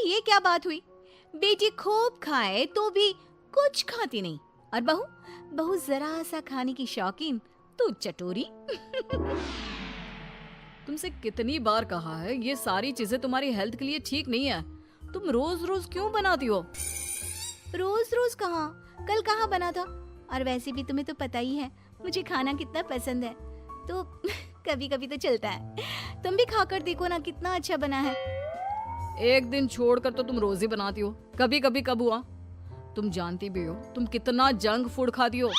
ये क्या बात हुई? बेटी खूब खाए तो भी कुछ खाती नहीं, और बहू बहू जरा सा खाने की शौकीन, तू चटोरी। तुमसे कितनी बार कहा है ये सारी चीजें तुम्हारी हेल्थ के लिए ठीक नहीं है। तुम रोज रोज क्यों बनाती हो? रोज रोज कहाँ, कल कहाँ बना था। और वैसे भी तुम्हें तो पता ही है मुझे खाना कितना पसंद है, तो कभी कभी तो चलता है। तुम भी खाकर देखो ना, कितना अच्छा बना है। एक दिन छोड़कर तो तुम रोज ही बनाती हो, कभी कभी कब हुआ? तुम जानती भी हो तुम कितना जंक फूड खाती हो।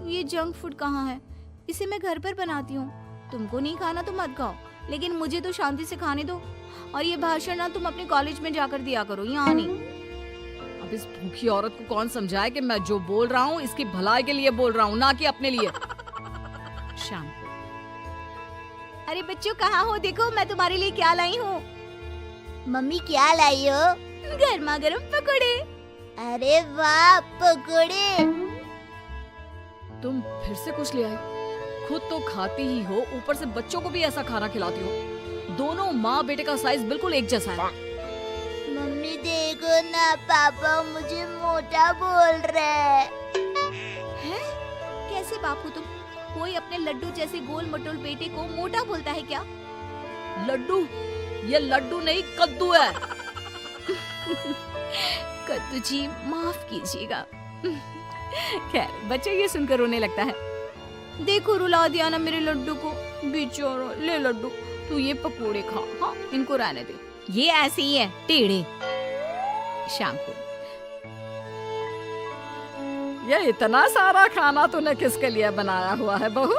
ये जंक फूड कहाँ है, इसे मैं घर पर बनाती हूँ। तुमको नहीं खाना तो मत खाओ, लेकिन मुझे तो शांति से खाने दो। और ये भाषण ना तुम अपने कॉलेज में जाकर दिया करो, यहाँ नहीं। अब इस भूखी औरत को कौन समझाए कि मैं जो बोल रहा हूँ इसकी भलाई के लिए बोल रहा हूँ, ना कि अपने लिए। शाम को। अरे बच्चों कहाँ हो, देखो मैं तुम्हारे लिए क्या लाई हूँ। मम्मी क्या लाई हो? गर्मा गर्म पकोड़े। अरे वाह, पकोड़े। तुम फिर से कुछ ले आई? खुद तो खाती ही हो, ऊपर से बच्चों को भी ऐसा खाना खिलाती हो। दोनों माँ बेटे का साइज बिल्कुल एक जैसा है। मम्मी देखो ना, पापा मुझे मोटा बोल रहे हैं? कैसे बापू तुम? कोई अपने लड्डू जैसे गोल मटोल बेटे को मोटा बोलता है क्या? लड्डू? ये लड्डू नहीं कद्दू है। कद्दू जी माफ कीजिएगा। खैर बच्चे ये सुनकर रोने लगता है। देखो रुला दिया ना मेरे लड्डू को, बेचारा। ले लड्डू तू ये पकोड़े खा, हाँ इनको रहने दे, ये ऐसे ही है टेढ़े। शाम को। ये इतना सारा खाना तूने किसके लिए बनाया हुआ है बहू?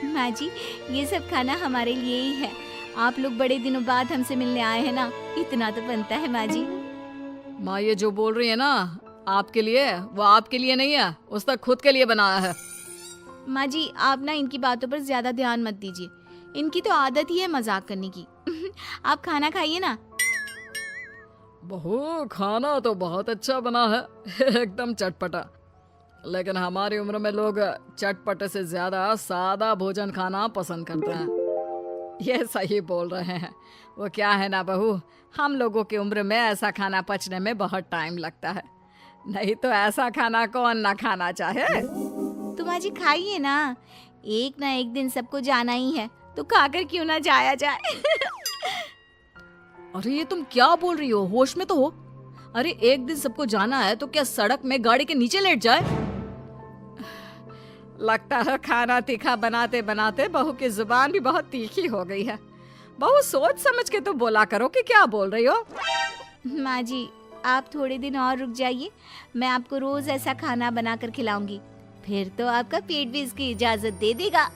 माँ जी ये सब खाना हमारे लिए ही है। आप लोग बड़े दिनों बाद हमसे मिलने आए हैं ना, इतना तो बनता है माँ जी। माँ ये जो बोल रही है ना आपके लिए, वो आपके लिए नहीं है, उसने खुद के लिए बनाया है। माँ जी आप ना इनकी बातों पर ज्यादा ध्यान मत दीजिए, इनकी तो आदत ही है मजाक करने की। आप खाना खाइए ना। बहू खाना तो बहुत अच्छा बना है, एकदम चटपटा। लेकिन हमारी उम्र में लोग चटपटे से ज्यादा सादा भोजन खाना पसंद करते हैं। ये सही बोल रहे हैं। वो क्या है ना बहू, हम लोगों की उम्र में ऐसा खाना पचने में बहुत टाइम लगता है, नहीं तो ऐसा खाना कौन ना खाना चाहे। तो माँ जी खाइए ना, एक दिन सबको जाना ही है, तो खाकर क्यों ना जाया जाए। अरे ये तुम क्या बोल रही हो, होश में तो हो। अरे एक दिन सबको जाना है तो क्या सड़क में गाड़ी के नीचे लेट जाए? लगता है खाना तीखा बनाते बनाते बहू की जुबान भी बहुत तीखी हो गई है। बहू सोच समझ के तो बोला करो कि क्या बोल रही हो। माँ जी आप थोड़े दिन और रुक जाइए, मैं आपको रोज ऐसा खाना बनाकर खिलाऊंगी, फिर तो आपका पेट भी इसकी इजाजत दे देगा।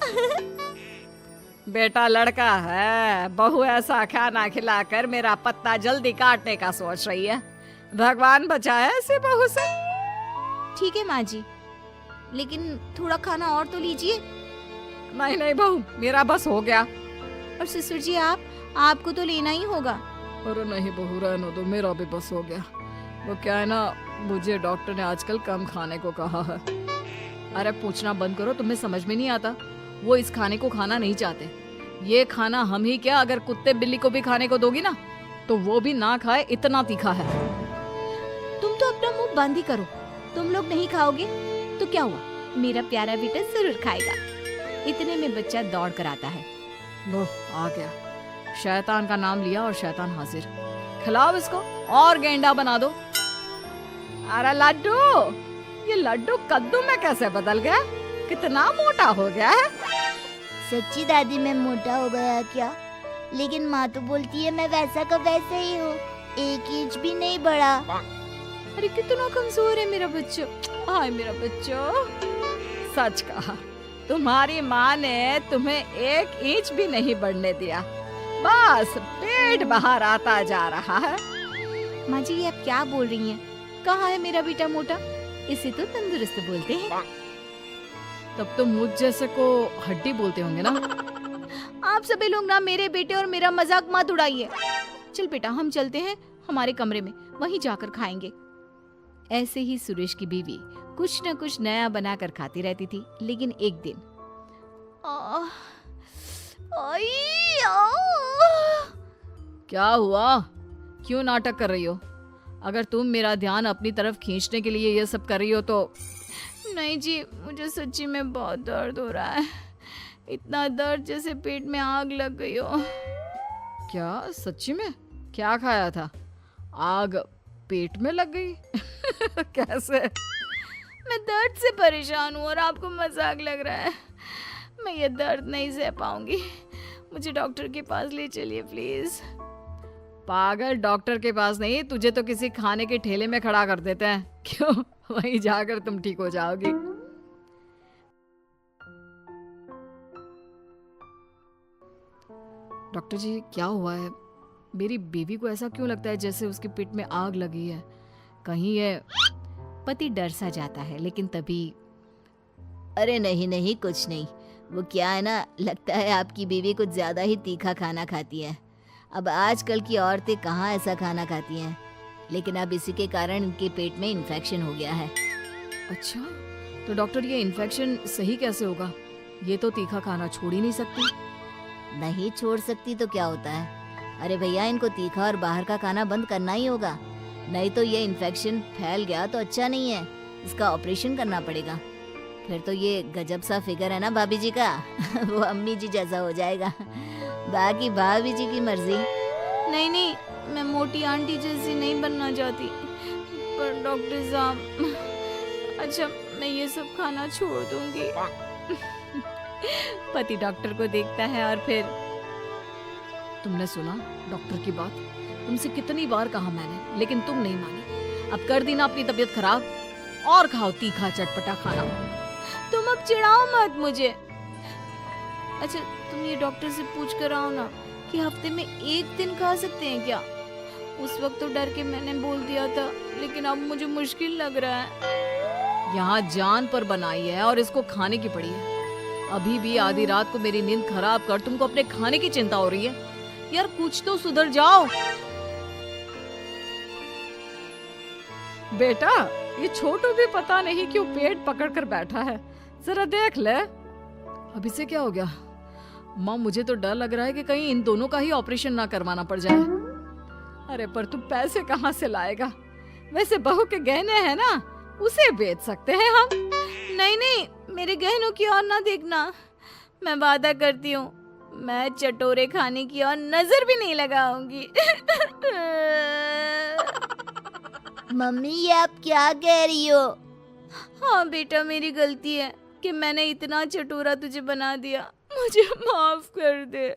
बेटा लड़का है, बहू ऐसा खाना खिलाकर मेरा पत्ता जल्दी काटने का सोच रही है। भगवान बचाए ऐसे बहू से। ठीक है माँ जी, लेकिन थोड़ा खाना और तो लीजिए। नहीं नहीं बहू, मेरा बस हो गया। और ससुर जी आपको तो लेना ही होगा। अरे नहीं बहू रहने दो, मेरा भी बस हो गया। वो क्या है ना, मुझे डॉक्टर ने आजकल कम खाने को कहा है। अरे पूछना बंद करो, तुम्हें समझ में नहीं आता। वो इस खाने को खाना नहीं चाहते। ये खाना हम ही क्या, अगर कुत्ते बिल्ली को भी खाने को दोगी ना तो वो भी ना खाए, इतना तीखा है। तुम तो अपना मुंह बंद ही करो, तुम लोग नहीं खाओगे तो क्या हुआ, मेरा प्यारा बेटा जरूर खाएगा। इतने में बच्चा दौड़ कर आता है। लो आ गया, शैतान का नाम लिया और शैतान हाजिर। खिलाओ इसको और गेंडा बना दो। अरे लड्डू, ये लड्डू कद्दू में कैसे बदल गया, कितना मोटा हो गया है। सच्ची दादी मैं मोटा हो गया क्या? लेकिन माँ तो बोलती है मैं वैसा का वैसा ही हूँ, 1 इंच भी नहीं बढ़ा। अरे कितना कमजोर है मेरा बच्चा, हाय मेरा बच्चा। सच कहा, तुम्हारी माँ ने तुम्हें 1 इंच भी नहीं बढ़ने दिया, बस पेट बाहर आता जा रहा है। माँ जी ये आप क्या बोल रही हैं? कहाँ है मेरा बेटा मोटा, इसे तो तंदुरुस्त बोलते हैं। तब तो मुझ जैसे को हड्डी बोलते होंगे ना। आप सभी लोग ना मेरे बेटे और मेरा मजाक मत उड़ाइए। चल बेटा हम चलते हैं हमारे कमरे में, वहीं जाकर खाएंगे। ऐसे ही सुरेश की बीवी कुछ न कुछ नया बनाकर खाती रहती थी। लेकिन एक दिन क्या हुआ, क्यों नाटक कर रही हो? अगर तुम मेरा ध्यान अपनी तरफ खींचने के लिए ये सब कर रही हो तो नहीं जी, मुझे सच्ची में बहुत दर्द हो रहा है। इतना दर्द जैसे पेट में आग लग गई हो। क्या सच्ची में? क्या खाया था? आग पेट में लग गई? कैसे? मैं दर्द से परेशान हूँ और आपको मजाक लग रहा है। मैं ये दर्द नहीं सह पाऊंगी। मुझे डॉक्टर के पास ले चलिए प्लीज। पागल, डॉक्टर के पास नहीं, तुझे तो किसी खाने के ठेले में खड़ा कर देते हैं। क्यों? वहीं जाकर तुम ठीक हो जाओगी। डॉक्टर जी, क्या हुआ है? मेरी बीवी को ऐसा क्यों लगता है जैसे उसके पेट में आग लगी है? कहीं ये पति डर सा जाता है, लेकिन तभी अरे नहीं नहीं, कुछ नहीं। वो क्या है ना, लगता है आपकी बीवी कुछ ज्यादा ही तीखा खाना खाती है। अब आजकल की औरतें कहाँ ऐसा खाना खाती हैं, लेकिन अब इसी के कारण इनके पेट में इन्फेक्शन हो गया है। अच्छा, तो डॉक्टर ये इन्फेक्शन सही कैसे होगा? ये तो तीखा खाना छोड़ ही नहीं सकती। नहीं छोड़ सकती तो क्या होता है? अरे भैया, इनको तीखा और बाहर का खाना बंद करना ही होगा, नहीं तो ये इन्फेक्शन फैल गया तो अच्छा नहीं है। इसका ऑपरेशन करना पड़ेगा। फिर तो ये गजब सा फिगर है ना भाभी जी का वो अम्मी जी जैसा हो जाएगा। बाकी भाभी जी की मर्जी। नहीं नहीं, मैं मोटी आंटी जैसी नहीं बनना चाहती। पर डॉक्टर साहब, अच्छा मैं ये सब खाना छोड़ दूंगी। पति डॉक्टर को देखता है और फिर तुमने सुना डॉक्टर की बात? तुमसे कितनी बार कहा मैंने, लेकिन तुम नहीं मानी। अब कर दी ना अपनी तबीयत खराब, और खाओ तीखा चटपटा खाना। तुम अब चिढ़ाओ मत मुझे। अच्छा तुम ये डॉक्टर से पूछ कर आओ ना कि हफ्ते में एक दिन खा सकते हैं क्या। उस वक्त तो डर के मैंने बोल दिया था, लेकिन अब मुझे मुश्किल लग रहा है। यहाँ जान पर बनाई है और इसको खाने की पड़ी है। अभी भी आधी रात को मेरी नींद खराब कर तुमको अपने खाने की चिंता हो रही है। यार कुछ तो सुधर जाओ। बेटा, ये छोटू भी पता नहीं क्यों पेट पकड़ कर बैठा है, जरा देख ले। अभी से क्या हो गया? माँ, मुझे तो डर लग रहा है कि कहीं इन दोनों का ही ऑपरेशन ना करवाना पड़ जाए। अरे पर तू पैसे कहाँ से लाएगा? वैसे बहू के गहने हैं ना, उसे बेच सकते हैं हम। नहीं नहीं, मेरे गहनों की ओर ना देखना। मैं वादा करती हूँ, मैं चटोरे खाने की ओर नजर भी नहीं लगाऊंगी। मम्मी, ये आप क्या कह रही हो? हाँ बेटा, मेरी गलती है कि मैंने इतना चटोरा तुझे बना दिया। मुझे माफ कर दे।